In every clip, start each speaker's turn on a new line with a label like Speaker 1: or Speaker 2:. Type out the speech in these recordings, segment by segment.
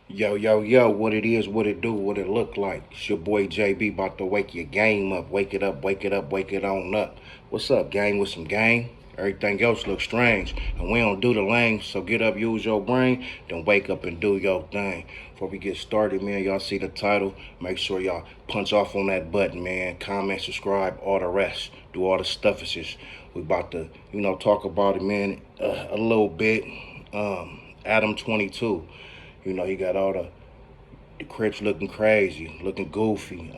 Speaker 1: Yo, yo, yo, what it is, what it do, what it look like. It's your boy JB about to wake your game up. Wake it up, wake it up, wake it on up. What's up, gang? With some game? Everything else looks strange. And we don't do the lame, so get up, use your brain, then wake up and do your thing. Before we get started, man, y'all see the title. Make sure y'all punch off on that button, man. Comment, subscribe, all the rest. Do all the stuffages. We about to, talk about it, man, a little bit. Adam 22. He got all the crips looking crazy, looking goofy,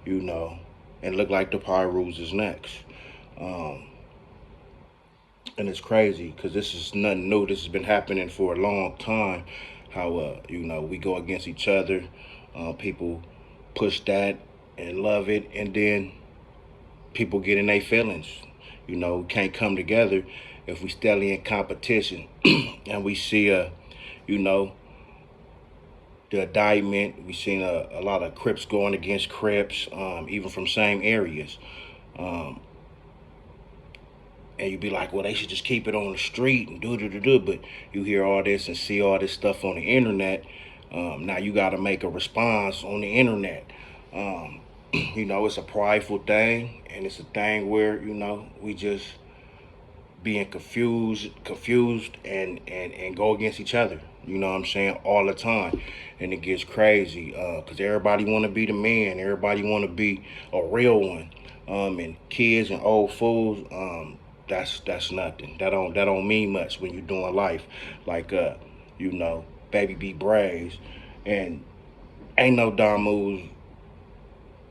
Speaker 1: you know, and look like the pirus is next. Um, and it's crazy because this is nothing new. This has been happening for a long time. How we go against each other. People push that and love it, and then people get in their feelings. We can't come together if we steadily in competition, and we see you know, the indictment. We've seen a lot of Crips going against Crips, even from same areas. Um, and you'd be like, well, they should just keep it on the street and do. But you hear all this and see all this stuff on the internet. Now you got to make a response on the internet. Um, it's a prideful thing, and it's a thing where we just being confused and go against each other. You know what I'm saying? All the time, and it gets crazy because everybody want to be the man. Everybody want to be a real one. And kids and old fools, that's nothing. That don't mean much when you're doing life. Like baby be braves, and ain't no dumb moves.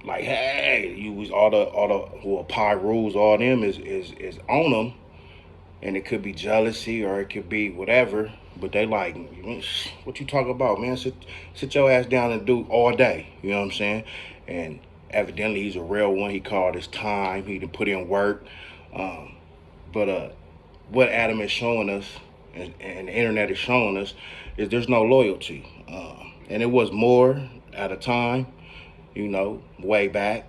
Speaker 1: Like hey, you was all the well, pie rules. All them is on them, and it could be jealousy or it could be whatever. But they like, what you talk about, man? Sit your ass down and do all day. You know what I'm saying? And evidently he's a real one. He called his time. He done put in work. Um, but what Adam is showing us, and the internet is showing us, is there's no loyalty. And it was more at a time, way back.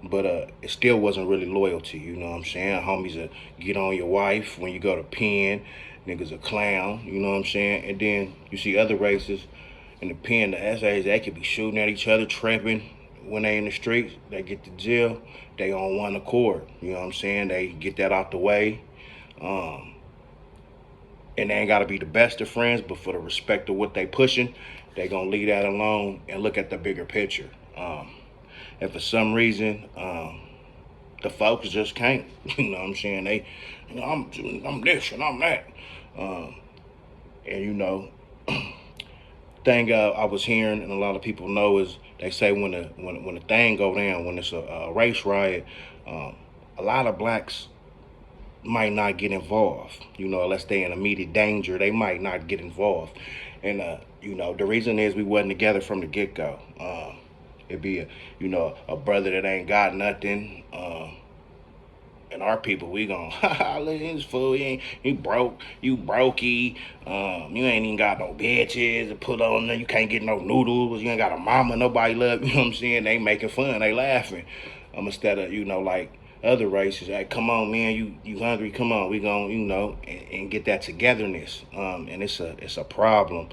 Speaker 1: But it still wasn't really loyalty, you know what I'm saying? Homies get on your wife when you go to pen, niggas a clown, you know what I'm saying? And then you see other races in the pen, the essays, they could be shooting at each other, trapping when they in the streets, they get to jail, they on one accord, you know what I'm saying? They get that out the way. Um, and they ain't gotta be the best of friends, but for the respect of what they pushing, they gonna leave that alone and look at the bigger picture. And for some reason, the folks just can't. You know what I'm saying? They, I'm this and I'm that. Um, and thing I was hearing, and a lot of people know, is they say when the thing go down, when it's a race riot, um, a lot of blacks might not get involved. Unless they in immediate danger, they might not get involved. And the reason is we wasn't together from the get go. It'd be a brother that ain't got nothing. And our people, we gon' look at this fool. He broke. You brokey. You ain't even got no bitches to put on there. You can't get no noodles. You ain't got a mama. Nobody love you. You know what I'm saying? They making fun. They laughing. Instead of like other races, hey, come on, man. You hungry? Come on. We gon' and get that togetherness. And it's a problem.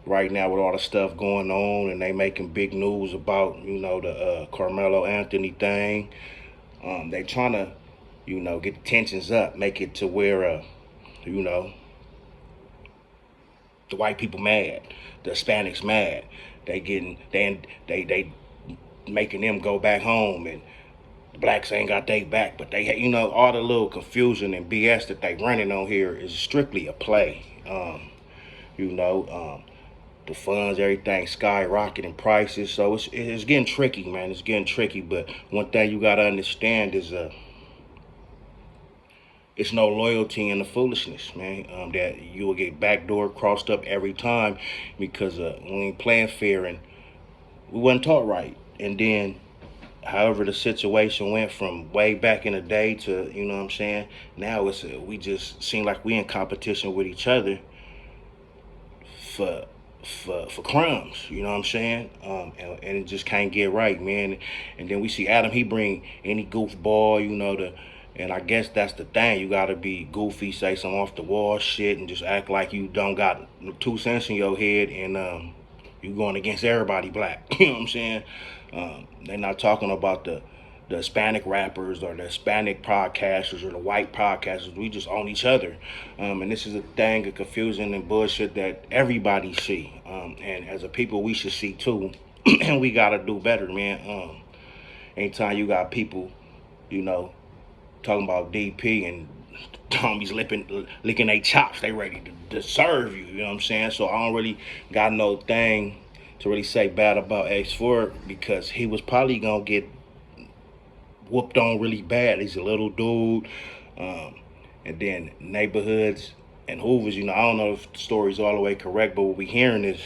Speaker 1: Right now with all the stuff going on, and they making big news about the Carmelo Anthony thing. They trying to get the tensions up, make it to where you know the white people mad, the Hispanics mad. They making them go back home, and the blacks ain't got they back. But they all the little confusion and BS that they running on here is strictly a play. You know. The funds, everything skyrocketing prices, so it's getting tricky, man. It's getting tricky. But one thing you gotta understand is it's no loyalty in the foolishness, man. That you will get backdoor crossed up every time because we ain't playing fair and we wasn't taught right. And then, however, the situation went from way back in the day to what I'm saying. Now we just seem like we in competition with each other for for crumbs, you know what I'm saying? And it just can't get right, man. And then we see Adam, he bring any goofball, And I guess that's the thing. You gotta be goofy, say some off the wall shit, and just act like you don't got 2 cents in your head, and you going against everybody black. You know what I'm saying? They're not talking about the Hispanic rappers or the Hispanic podcasters or the white podcasters. We just own each other. And this is a thing of confusion and bullshit that everybody see. And as a people, we should see too. And we gotta do better, man. Anytime you got people, you know, talking about DP and homies licking their chops, they ready to serve you. You know what I'm saying? So I don't really got no thing to really say bad about X4 because he was probably gonna get whooped on really bad. He's a little dude. And then neighborhoods and Hoovers, you know, I don't know if the story's all the way correct, but what we hearing is,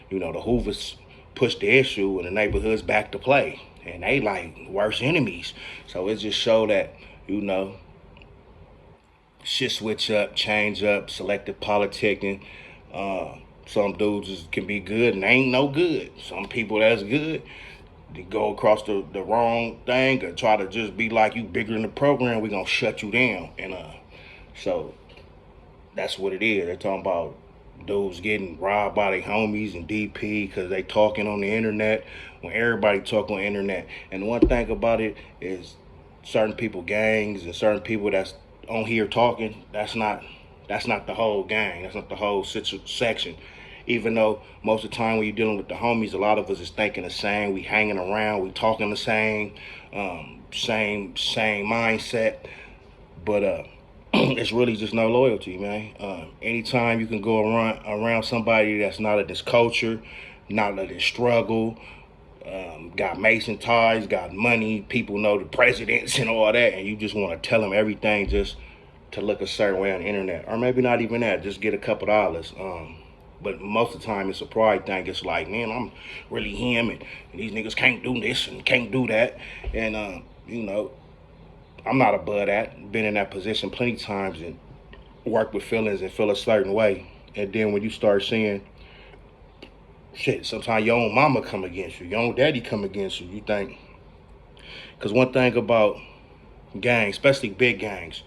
Speaker 1: you know, the Hoovers pushed the issue and the neighborhoods back to play. And they like worst enemies. So it just showed that, you know, shit switch up, change up, selective politicking. Some dudes can be good and they ain't no good. Some people that's good, they go across the wrong thing or try to just be like you bigger in the program, we gonna shut you down. And so that's what it is. They're talking about dudes getting robbed by their homies and DP because they talking on the internet when everybody talk on the internet. And one thing about it is certain people gangs and certain people that's on here talking, that's not the whole gang. That's not the whole section. Even though most of the time when you're dealing with the homies, a lot of us is thinking the same. We hanging around, we talking the same, same mindset. But it's really just no loyalty, man. Anytime you can go around somebody that's not of this culture, not of this struggle, got Mason ties, got money, people know the presidents and all that, and you just want to tell them everything just to look a certain way on the internet, or maybe not even that, just get a couple dollars. But most of the time it's a pride thing. It's like, man, I'm really him, and these niggas can't do this and can't do that, and you know, I'm not above that. Been in that position plenty of times and worked with feelings and feel a certain way, and then when you start seeing shit, sometimes your own mama come against you, your own daddy come against you. You think, because one thing about gangs, especially big gangs,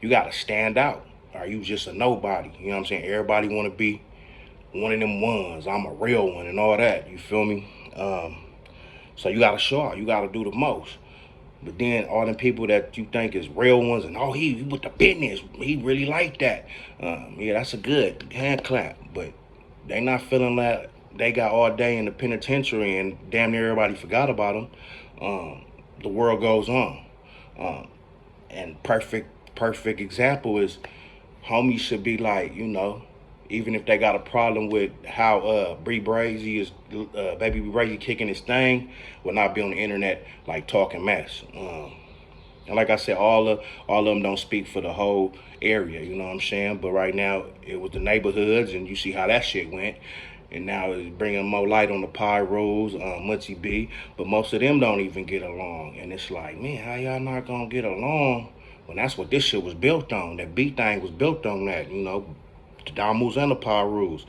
Speaker 1: you gotta stand out. Or you just a nobody. You know what I'm saying? Everybody wanna be one of them ones. I'm a real one and all that. You feel me? So you gotta show out. You gotta do the most. But then all them people that you think is real ones and he with the business, he really like that. Yeah, that's a good hand clap. But they not feeling that they got all day in the penitentiary and damn near everybody forgot about them. The world goes on. And perfect example is homies should be like, you know, even if they got a problem with how Bree Brazy is, Baby Brazy kicking his thing, will not be on the internet like talking mess. And like I said, all of them don't speak for the whole area, you know what I'm saying? But right now, it was the neighborhoods, and you see how that shit went. And now it's bringing more light on the Pirus, Muncie B. But most of them don't even get along. And it's like, man, how y'all not gonna get along when that's what this shit was built on? That B thing was built on that, you know, the Damus and the Pirus.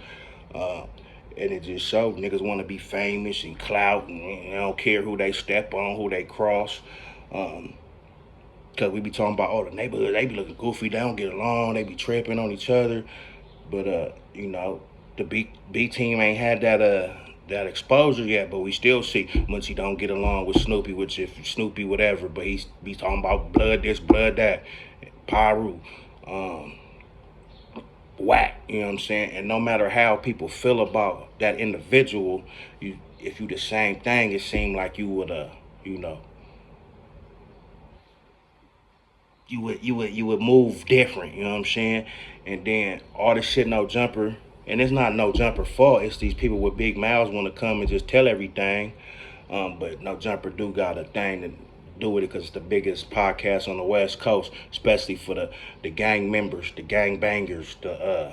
Speaker 1: And it just showed niggas want to be famous and clout, and they don't care who they step on, who they cross. Cause we be talking about, the neighborhood, they be looking goofy, they don't get along, they be tripping on each other. But you know, the B team ain't had that exposure yet, but we still see Muncie don't get along with Snoopy, which if Snoopy whatever, but he's talking about blood this, blood that, Pyru, whack, you know what I'm saying? And no matter how people feel about that individual, if you the same thing, it seemed like you would you know, you would move different, you know what I'm saying? And then all this shit no jumper, and it's not no jumper fault, it's these people with big mouths want to come and just tell everything. But no jumper do got a thing to do with it because it's the biggest podcast on the West Coast, especially for the gang members, the gang bangers, the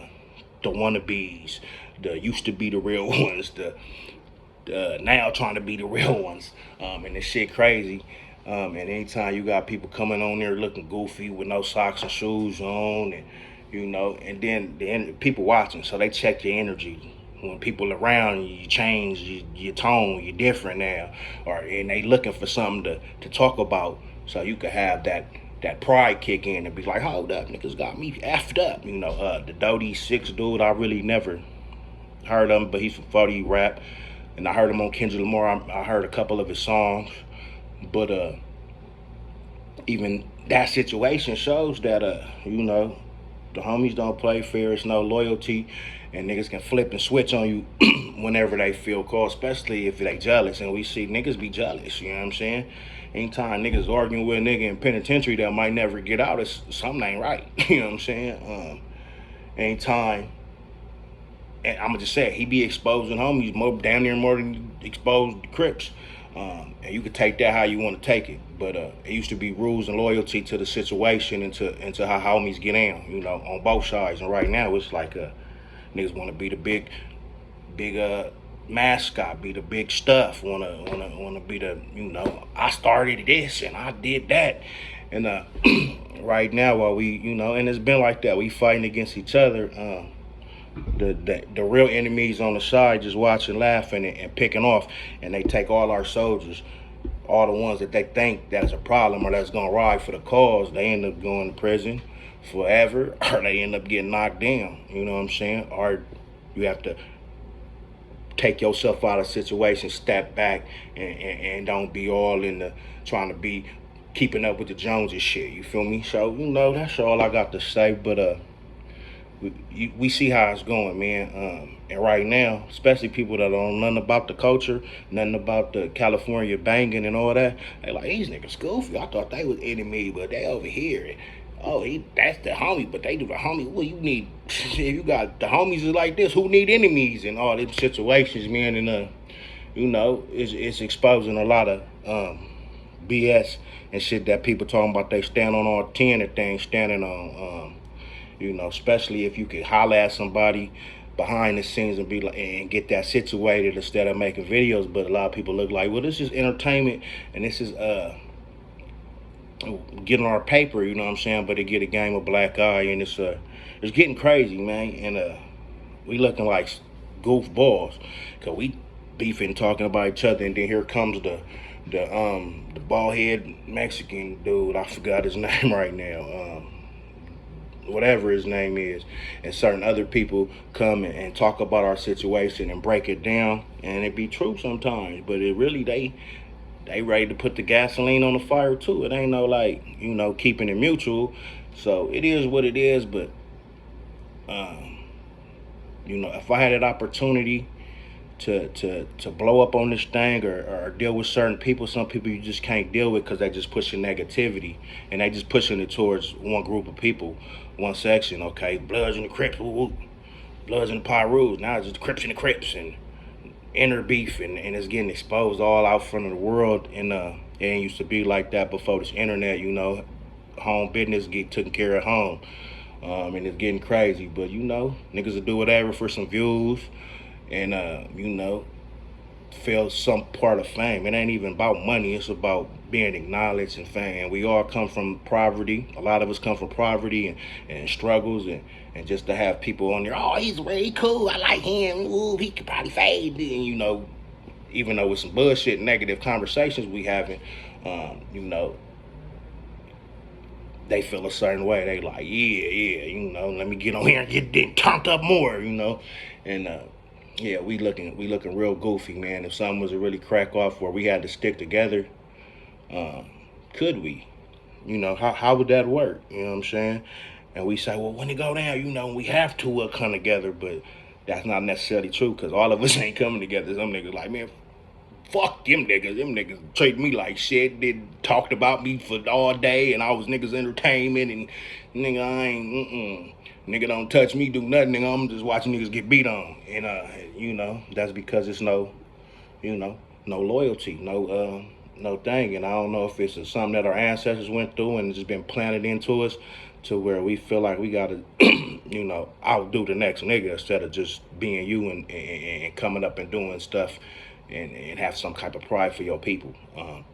Speaker 1: wannabes, the used to be the real ones, the now trying to be the real ones. And this shit crazy. And anytime you got people coming on there looking goofy with no socks and shoes on, and you know, and then the people watching, so they check your energy. When people around you change your tone, you're different now, and they looking for something to talk about, so you can have that that pride kick in and be like, hold up, niggas got me effed up. The Dodie 6 dude, I really never heard of him, but he's from 40 rap. And I heard him on Kendrick Lamar. I heard a couple of his songs. But even that situation shows that, the homies don't play fair. It's no loyalty. And niggas can flip and switch on you whenever they feel called, especially if they jealous. And we see niggas be jealous, you know what I'm saying? Anytime niggas arguing with a nigga in penitentiary that might never get out, it's something ain't right. You know what I'm saying? Anytime, and I'ma just say it, he be exposing homies down there more than exposed the crips. And you can take that how you want to take it. But it used to be rules and loyalty to the situation and to how homies get down, on both sides. And right now it's like niggas want to be the big mascot, be the big stuff, wanna be the, I started this and I did that. And right now while we, and it's been like that, we fighting against each other. The real enemies on the side just watching, laughing, and picking off, and they take all our soldiers, all the ones that they think that's a problem or that's gonna ride for the cause. They end up going to prison forever, or they end up getting knocked down. You know what I'm saying? Or you have to take yourself out of situations, step back, and don't be all in the trying to be keeping up with the Joneses shit. You feel me? So that's all I got to say. But we see how it's going, man. And right now, especially people that don't know nothing about the culture, nothing about the California banging and all that, they like, these niggas goofy. I thought they was enemy, but they over here. Oh, that's the homie, but they do the homie. Well, you need, if you got the homies is like this, who need enemies in all these situations, man? And it's exposing a lot of BS and shit that people talking about. They stand on all 10 of things, standing on. Especially if you could holler at somebody behind the scenes and be like, and get that situated instead of making videos. But a lot of people look like, well, this is entertainment and this is getting our paper, you know what I'm saying? But they get a game of black eye, and it's getting crazy, man. And we looking like goofballs, cause we beefing, talking about each other, and then here comes the bald head Mexican dude. I forgot his name right now. Whatever his name is, and certain other people come and talk about our situation and break it down, and it be true sometimes, but it really, they ready to put the gasoline on the fire too. It ain't no like, keeping it mutual. So it is what it is. But if I had an opportunity to blow up on this thing or deal with certain people, some people you just can't deal with because they just pushing negativity, and they just pushing it towards one group of people, one section. Okay, Bloods and the Crips, Bloods and the Pirus. Now it's just the Crips and the Crips, and inner beef, and it's getting exposed all out front of the world. And it ain't used to be like that before this internet. Home business get taken care of home, and it's getting crazy. But niggas will do whatever for some views, and feel some part of fame. It ain't even about money. It's about being acknowledged and fame. And we all come from poverty. A lot of us come from poverty and struggles, and just to have people on there, oh, he's really cool, I like him, ooh, he could probably fade. And even though with some bullshit, negative conversations we having, they feel a certain way. They like, yeah, let me get on here and get turned up more, and yeah, we looking real goofy, man. If something was to really crack off where we had to stick together, could we? How would that work? You know what I'm saying? And we say, well, when it go down, we have to come together, but that's not necessarily true, because all of us ain't coming together. Some niggas like, man, fuck them niggas. Them niggas treat me like shit. They talked about me for all day, and I was niggas entertainment, and nigga, I ain't, nigga don't touch me, do nothing, nigga. I'm just watching niggas get beat on. And, that's because it's no loyalty, no thing. And I don't know if it's something that our ancestors went through and it's just been planted into us to where we feel like we gotta, outdo the next nigga instead of just being you and coming up and doing stuff and have some type of pride for your people.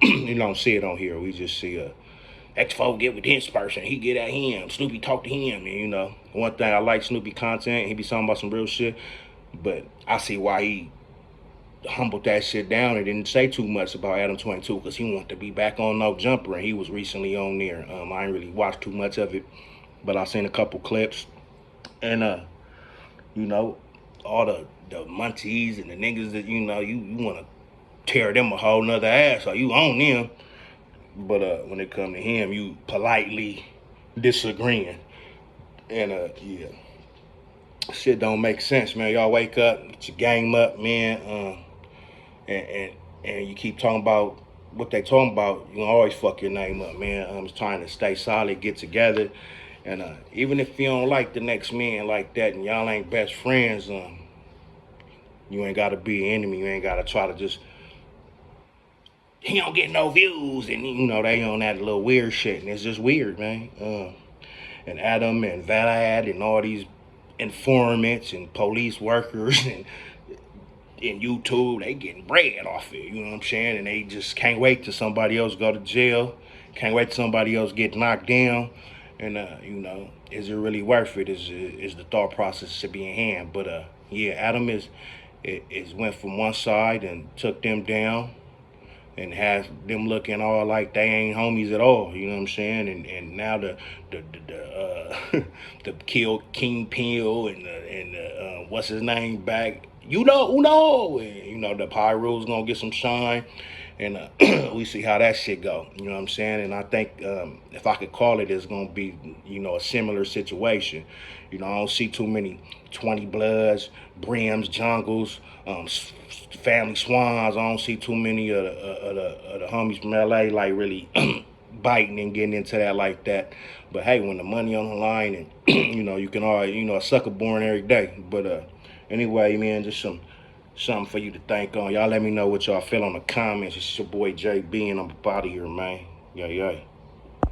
Speaker 1: You don't see it on here. We just see X4 get with this person, he get at him, Snoopy talk to him, and one thing I like Snoopy content, he be talking about some real shit, but I see why he humbled that shit down and didn't say too much about Adam 22 because he wanted to be back on No Jumper, and he was recently on there. I ain't really watched too much of it, but I seen a couple clips, and you know, all the munchies and the niggas that you want to tear them a whole nother ass, or you own them. But when it come to him, you politely disagreeing, and yeah, shit don't make sense, man. Y'all wake up, get your game up, man. And you keep talking about what they talking about, you always fuck your name up, man. I'm trying to stay solid, get together, and even if you don't like the next man like that, and y'all ain't best friends, you ain't gotta be an enemy. You ain't gotta try to just he don't get no views, and they on that little weird shit, and it's just weird, man. And Adam and Valad and all these informants and police workers and in YouTube, they getting bread off it, you know what I'm saying? And they just can't wait till somebody else go to jail, can't wait till somebody else get knocked down. And is it really worth it? Is the thought process should be in hand. But yeah, Adam is went from one side and took them down and has them looking all like they ain't homies at all, you know what I'm saying? And now the the kill King Peel and the what's his name back, Uno, and the pirus gonna get some shine, and we see how that shit go, you know what I'm saying? And I think if I could call it, it's gonna be a similar situation. I don't see too many 20 Bloods, Brims, Jungles, Family Swans. I don't see too many of the homies from LA like really biting and getting into that like that. But hey, when the money on the line, and you can always, a sucker born every day. But anyway, man, just something for you to think on. Y'all let me know what y'all feel on the comments. It's your boy JB, and I'm out of here, man. Yeah.